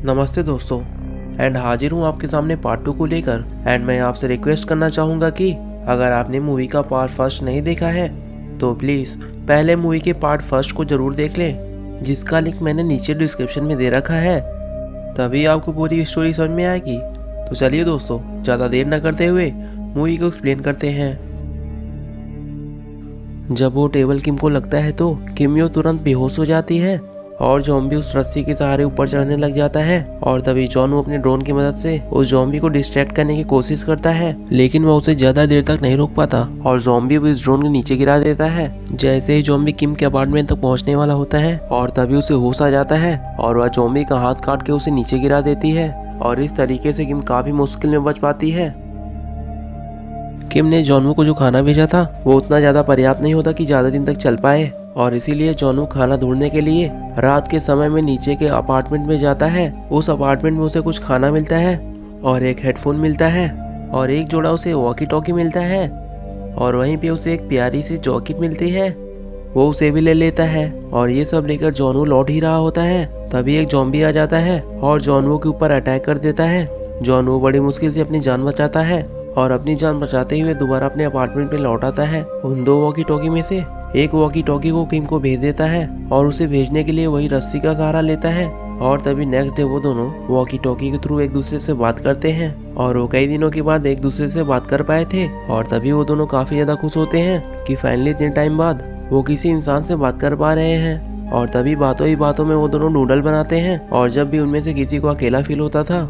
नमस्ते दोस्तों। एंड हाजिर हूँ आपके सामने पार्ट 2 को लेकर। एंड मैं आपसे रिक्वेस्ट करना चाहूँगा कि अगर आपने मूवी का पार्ट फर्स्ट नहीं देखा है तो प्लीज़ पहले मूवी के पार्ट फर्स्ट को ज़रूर देख लें, जिसका लिंक मैंने नीचे डिस्क्रिप्शन में दे रखा है। तभी आपको पूरी स्टोरी समझ में आएगी। तो चलिए दोस्तों, ज़्यादा देर न करते हुए मूवी को एक्सप्लेन करते हैं। जब वो टेबल किम को लगता है तो किमियो तुरंत बेहोश हो जाती है और जॉम्बी उस रस्सी के सहारे ऊपर चढ़ने लग जाता है। और तभी जॉनू अपने ड्रोन की मदद से उस जॉम्बी को डिस्ट्रैक्ट करने की कोशिश करता है, लेकिन वह उसे ज्यादा देर तक नहीं रोक पाता और जॉम्बी उस ड्रोन के नीचे गिरा देता है। जैसे ही जॉम्बी किम के अपार्टमेंट तक पहुंचने वाला होता है और तभी उसे होश आ जाता है और वह जॉम्बी का हाथ काट के उसे नीचे गिरा देती है और इस तरीके से किम काफी मुश्किल में बच पाती है। किम ने जॉनू को जो खाना भेजा था वो उतना ज्यादा पर्याप्त नहीं होता कि ज्यादा दिन तक चल पाए, और इसीलिए जॉनू खाना ढूंढने के लिए रात के समय में नीचे के अपार्टमेंट में जाता है। उस अपार्टमेंट में उसे कुछ खाना मिलता है और एक हेडफोन मिलता है और एक जोड़ा उसे वॉकी टॉकी मिलता है और वहीं पे उसे एक प्यारी सी जॉकेट मिलती है, वो उसे भी ले लेता है। और ये सब लेकर जॉनू लौट ही रहा होता है, तभी एक जॉम्बी आ जाता है और जॉनू के ऊपर अटैक कर देता है। जॉनू बड़ी मुश्किल से अपनी जान बचाता है और अपनी जान बचाते हुए दोबारा अपने अपार्टमेंट में लौट आता है। उन दो वॉकी टॉकी में से एक वॉकी टॉकी को किम को भेज देता है और उसे भेजने के लिए वही रस्सी का सहारा लेता है। और तभी नेक्स्ट डे वो दोनों वॉकी टॉकी के थ्रू एक दूसरे से बात करते हैं और वो कई दिनों के बाद एक दूसरे से बात कर पाए थे। और तभी वो दोनों काफी ज्यादा खुश होते हैं कि फाइनली इतने टाइम बाद वो किसी इंसान से बात कर पा रहे हैं। और तभी बातों ही बातों में वो दोनों नूडल बनाते हैं और जब भी उनमें से किसी को अकेला फील होता था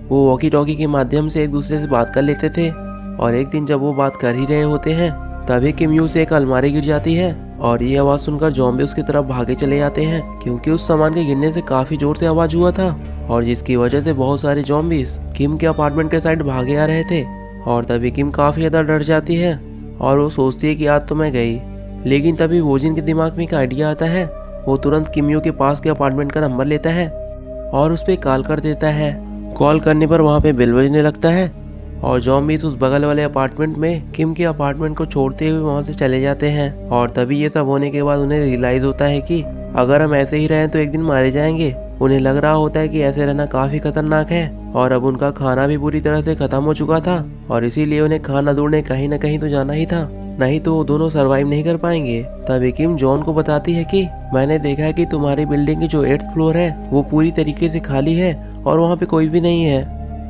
वो वॉकी टॉकी के माध्यम से एक दूसरे से बात कर लेते थे। और एक दिन जब वो बात कर ही रहे होते हैं तभी किमियो से एक अलमारी गिर जाती है और ये आवाज सुनकर जॉम्बी उसकी तरफ भागे चले जाते हैं, क्योंकि उस सामान के गिरने से काफी जोर से आवाज हुआ था और जिसकी वजह से बहुत सारे जॉम्बीज किम के अपार्टमेंट के साइड भागे आ रहे थे। और तभी किम काफी ज्यादा डर जाती है और वो सोचती है कि आज तो मैं गई। लेकिन तभी वोजिन के दिमाग में एक आइडिया आता है। वो तुरंत किमियो के पास के अपार्टमेंट का नंबर लेता है और उस पर कॉल कर देता है। कॉल करने पर वहाँ पे बेल बजने लगता है और जॉम्बीज उस बगल वाले अपार्टमेंट में किम के अपार्टमेंट को छोड़ते हुए वहां से चले जाते हैं। और तभी ये सब होने के बाद उन्हें रियलाइज होता है कि अगर हम ऐसे ही रहें तो एक दिन मारे जाएंगे। उन्हें लग रहा होता है कि ऐसे रहना काफी खतरनाक है और अब उनका खाना भी पूरी तरह से खत्म हो चुका था और इसीलिए उन्हें खाना ढूंढने कहीं न कहीं तो जाना ही था, नहीं तो वो दोनों सरवाइव नहीं कर पाएंगे। तभी किम जॉन को बताती है कि मैंने देखा है कि तुम्हारी बिल्डिंग की जो 8th फ्लोर है वो पूरी तरीके से खाली है और वहाँ पे कोई भी नहीं है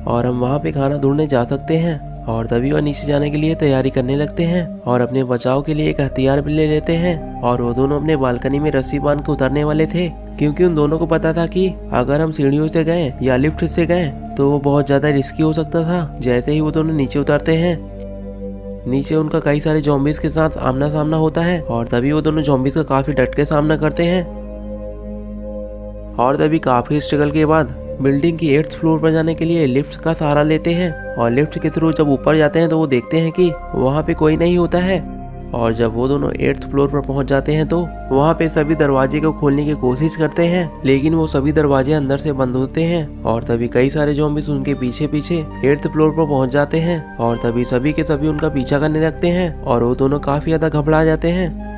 और हम वहाँ पे खाना ढूंढने जा सकते हैं। और तभी वह नीचे जाने के लिए तैयारी करने लगते हैं और अपने बचाव के लिए एक हथियार भी ले लेते हैं। और वो दोनों अपने बालकनी में रस्सी बांध के उतरने वाले थे, क्योंकि उन दोनों को पता था कि अगर हम सीढ़ियों से गए या लिफ्ट से गए तो वो बहुत ज्यादा रिस्की हो सकता था। जैसे ही वो दोनों नीचे उतरते हैं, नीचे उनका कई सारे जॉम्बीज के साथ आमना सामना होता है और तभी वो दोनों जॉम्बीज का काफी डट के सामना करते हैं। और तभी काफी स्ट्रगल के बाद बिल्डिंग की 8th फ्लोर पर जाने के लिए लिफ्ट का सहारा लेते हैं और लिफ्ट के थ्रू जब ऊपर जाते हैं तो वो देखते हैं कि वहाँ पे कोई नहीं होता है। और जब वो दोनों 8th फ्लोर पर पहुंच जाते हैं तो वहाँ पे सभी दरवाजे को खोलने की कोशिश करते हैं, लेकिन वो सभी दरवाजे अंदर से बंद होते हैं। और तभी कई सारे ज़ॉम्बीज़ उनके पीछे पीछे 8th फ्लोर पर पहुंच जाते हैं और तभी सभी के सभी उनका पीछा करने लगते हैं और वो दोनों काफी ज्यादा घबरा जाते हैं।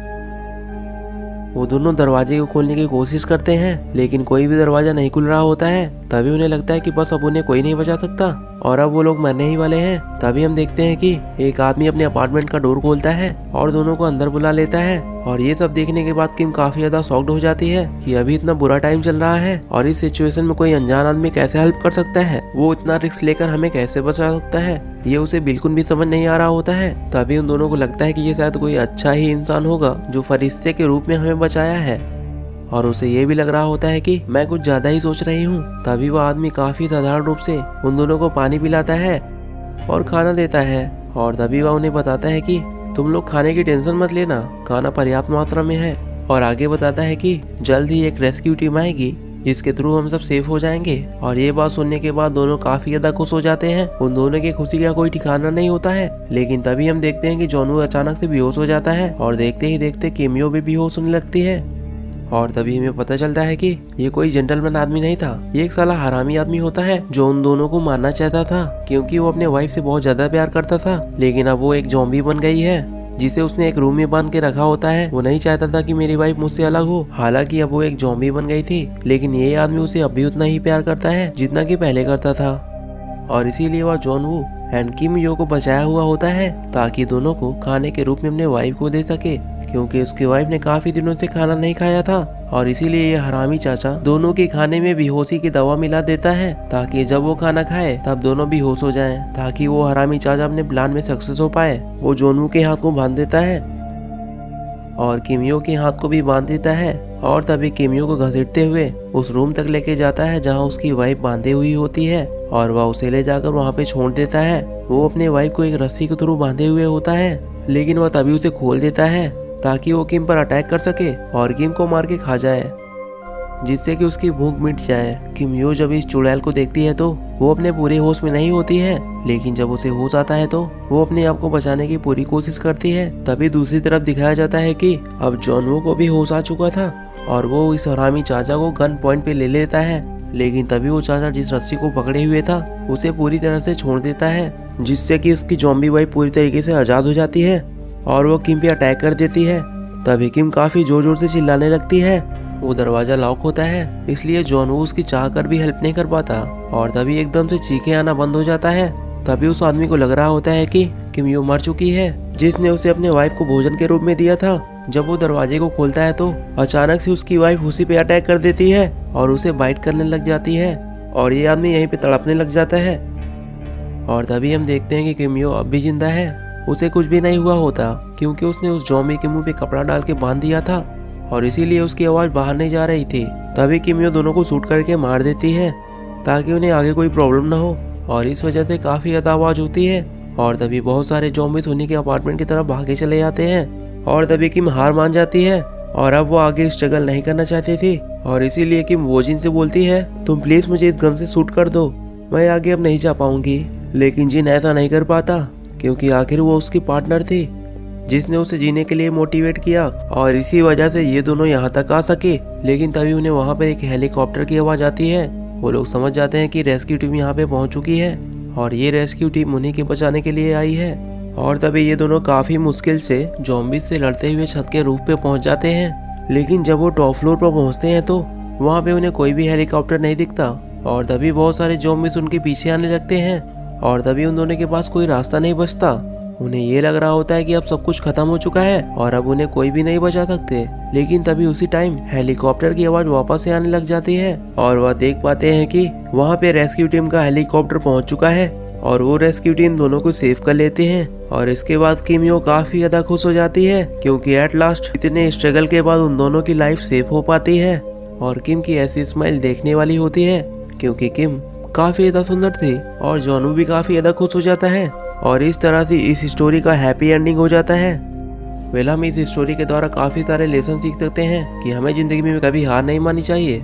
वो दोनों दरवाजे को खोलने की कोशिश करते हैं, लेकिन कोई भी दरवाजा नहीं खुल रहा होता है। तभी उन्हें लगता है कि बस अब उन्हें कोई नहीं बचा सकता और अब वो लोग मरने ही वाले हैं। तभी हम देखते हैं कि एक आदमी अपने अपार्टमेंट का डोर खोलता है और दोनों को अंदर बुला लेता है। और ये सब देखने के बाद किम काफी ज्यादा शॉक्ड हो जाती है कि अभी इतना बुरा टाइम चल रहा है और इस सिचुएशन में कोई अनजान आदमी कैसे हेल्प कर सकता है, वो इतना रिस्क लेकर हमें कैसे बचा सकता है, ये उसे बिल्कुल भी समझ नहीं आ रहा होता है। तभी उन दोनों को लगता है कि ये शायद कोई अच्छा ही इंसान होगा जो फरिश्ते के रूप में हमें बचाया है। और उसे ये भी लग रहा होता है कि मैं कुछ ज्यादा ही सोच रही हूँ। तभी वो आदमी काफी साधारण रूप से उन दोनों को पानी पिलाता है और खाना देता है। और तभी वह उन्हें बताता है कि तुम लोग खाने की टेंशन मत लेना, खाना पर्याप्त मात्रा में है। और आगे बताता है कि जल्द ही एक रेस्क्यू टीम आएगी जिसके थ्रू हम सब सेफ हो जाएंगे। और ये बात सुनने के बाद दोनों काफी ज्यादा खुश हो जाते हैं। उन दोनों की खुशी का कोई ठिकाना नहीं होता है, लेकिन तभी हम देखते हैं कि जॉनू अचानक से बेहोश हो जाता है और देखते ही देखते किमियो भी बेहोश होने लगती है। और तभी हमें पता चलता है कि ये कोई जेंटलमैन आदमी नहीं था, ये एक साला हरामी आदमी होता है जो उन दोनों को मारना चाहता था, क्योंकि वो अपने वाइफ से बहुत ज्यादा प्यार करता था। लेकिन अब वो एक जॉम्बी बन गई है जिसे उसने एक रूम में बांध के रखा होता है। वो नहीं चाहता था कि मेरी वाइफ मुझसे अलग हो। हालांकि अब वो एक ज़ॉम्बी बन गई थी, लेकिन ये आदमी उसे अब भी उतना ही प्यार करता है जितना कि पहले करता था। और इसीलिए वह जॉन वू एंड किम यो को बचाया हुआ होता है ताकि दोनों को खाने के रूप में अपने वाइफ को दे सके, क्योंकि उसकी वाइफ ने काफी दिनों से खाना नहीं खाया था। और इसीलिए ये हरामी चाचा दोनों के खाने में बेहोशी की दवा मिला देता है ताकि जब वो खाना खाए तब दोनों बेहोश हो जाएं, ताकि वो हरामी चाचा अपने प्लान में सक्सेस हो पाए। वो जॉन वू के हाथ को बांध देता है और किमियो के हाथ को भी बांध देता है और तभी किमियो को घसीटते हुए उस रूम तक लेके जाता है जहाँ उसकी वाइफ बांधी हुई होती है और वह उसे ले जाकर वहाँ पे छोड़ देता है। वो अपने वाइफ को एक रस्सी के थ्रू बांधे हुए होता है, लेकिन वह तभी उसे खोल देता है ताकि वो किम पर अटैक कर सके और किम को मार के खा जाए, जिससे कि उसकी भूख मिट जाए। किमियो जब इस चुड़ैल को देखती है तो वो अपने पूरे होश में नहीं होती है, लेकिन जब उसे होश आता है तो वो अपने आप को बचाने की पूरी कोशिश करती है। तभी दूसरी तरफ दिखाया जाता है कि अब जॉन वू को भी होश आ चुका था और वो इस हरामी चाचा को गन पॉइंट पे ले लेता है, लेकिन तभी वो चाचा जिस रस्सी को पकड़े हुए था उसे पूरी तरह से छोड़ देता है, जिससे कि उसकी ज़ॉम्बी वाइफ पूरी तरीके से आजाद हो जाती है और वो किम पे अटैक कर देती है। तभी किम काफी जोर जोर से चिल्लाने लगती है। वो दरवाजा लॉक होता है, इसलिए जॉन वू उसकी चाह कर भी हेल्प नहीं कर पाता और तभी एकदम से चीखें आना बंद हो जाता है। तभी उस आदमी को लग रहा होता है कि किमियो मर चुकी है, जिसने उसे अपने वाइफ को भोजन के रूप में दिया था। जब वो दरवाजे को खोलता है तो अचानक से उसकी वाइफ उसी पे अटैक कर देती है और उसे बाइट करने लग जाती है और ये आदमी यहीं पे तड़पने लग जाता है। और तभी हम देखते हैं कि किमियो अब भी जिंदा है। उसे कुछ भी नहीं हुआ होता क्योंकि उसने उस ज़ॉम्बी के मुंह पे कपड़ा डाल के बांध दिया था और इसीलिए उसकी आवाज़ बाहर नहीं जा रही थी। तभी किमियो दोनों को शूट करके मार देती है ताकि उन्हें आगे कोई प्रॉब्लम ना हो और इस वजह से काफ़ी ज़्यादा आवाज़ होती है। और तभी बहुत सारे ज़ॉम्बीज़ उन्हीं के अपार्टमेंट की तरफ भागे चले जाते हैं और तभी किम हार मान जाती है और अब वो आगे स्ट्रगल नहीं करना चाहती थी और इसीलिए किम वोजिन से बोलती है, तुम प्लीज़ मुझे इस गन से शूट कर दो, मैं आगे अब नहीं जा पाऊंगी। लेकिन जिन ऐसा नहीं कर पाता क्योंकि आखिर वो उसकी पार्टनर थी जिसने उसे जीने के लिए मोटिवेट किया और इसी वजह से ये दोनों यहाँ तक आ सके। लेकिन तभी उन्हें वहाँ पे एक हेलीकॉप्टर की आवाज़ आती है। वो लोग समझ जाते हैं कि रेस्क्यू टीम यहाँ पे पहुँच चुकी है और ये रेस्क्यू टीम उन्हीं के बचाने के लिए आई है। और तभी ये दोनों काफ़ी मुश्किल से ज़ॉम्बीज़ से लड़ते हुए छत के रूफ पे पहुँच जाते हैं। लेकिन जब वो टॉप फ्लोर पर पहुँचते हैं तो वहाँ पे उन्हें कोई भी हेलीकॉप्टर नहीं दिखता और तभी बहुत सारे ज़ॉम्बीज़ उनके पीछे आने लगते हैं और तभी उन दोनों के पास कोई रास्ता नहीं बचता। उन्हें ये लग रहा होता है कि अब सब कुछ खत्म हो चुका है और अब उन्हें कोई भी नहीं बचा सकते। लेकिन तभी उसी टाइम हेलीकॉप्टर की आवाज़ वापस से आने लग जाती है और वह देख पाते हैं कि वहाँ पे रेस्क्यू टीम का हेलीकॉप्टर पहुँच चुका है और वो रेस्क्यू टीम दोनों को सेव कर लेते हैं। और इसके बाद किमियो काफी ज्यादा खुश हो जाती है क्योंकि एट लास्ट इतने स्ट्रगल के बाद उन दोनों की लाइफ सेफ हो पाती है। और किम की ऐसी स्माइल देखने वाली होती है क्योंकि किम काफी ज्यादा सुंदर थी और जॉन वू भी काफी ज्यादा खुश हो जाता है और इस तरह से इस स्टोरी का हैप्पी एंडिंग हो जाता है। वेल, हम इस स्टोरी के द्वारा काफी सारे लेसन सीख सकते हैं कि हमें जिंदगी में कभी हार नहीं माननी चाहिए।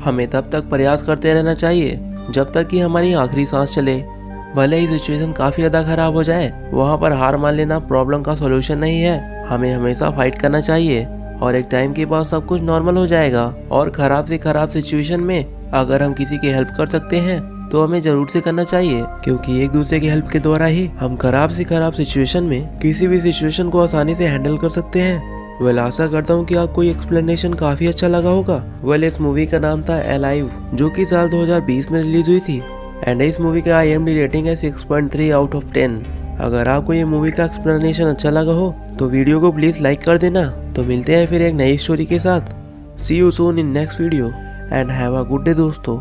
हमें तब तक प्रयास करते रहना चाहिए जब तक कि हमारी आखिरी सांस चले। भले ही सिचुएशन काफी ज्यादा खराब हो जाए, वहाँ पर हार मान लेना प्रॉब्लम का सॉल्यूशन नहीं है। हमें हमेशा फाइट करना चाहिए और एक टाइम के बाद सब कुछ नॉर्मल हो जाएगा। और खराब से खराब सिचुएशन में अगर हम किसी की हेल्प कर सकते हैं तो हमें जरूर से करना चाहिए, क्योंकि एक दूसरे की हेल्प के द्वारा ही हम खराब से खराब सिचुएशन में किसी भी सिचुएशन को आसानी से हैंडल कर सकते हैं। वेल, आशा करता हूँ कि आपको ये एक्सप्लेनेशन काफी अच्छा लगा होगा। वेल, इस मूवी का नाम था अलाइव, जो कि साल 2020 में रिलीज हुई थी एंड इस मूवी का IMDb रेटिंग है 6.3 आउट ऑफ 10। अगर आपको ये मूवी का एक्सप्लेनेशन अच्छा लगा हो तो वीडियो को प्लीज लाइक कर देना। तो मिलते हैं फिर एक नई स्टोरी के साथ। See you soon in next video and have a good day दोस्तों।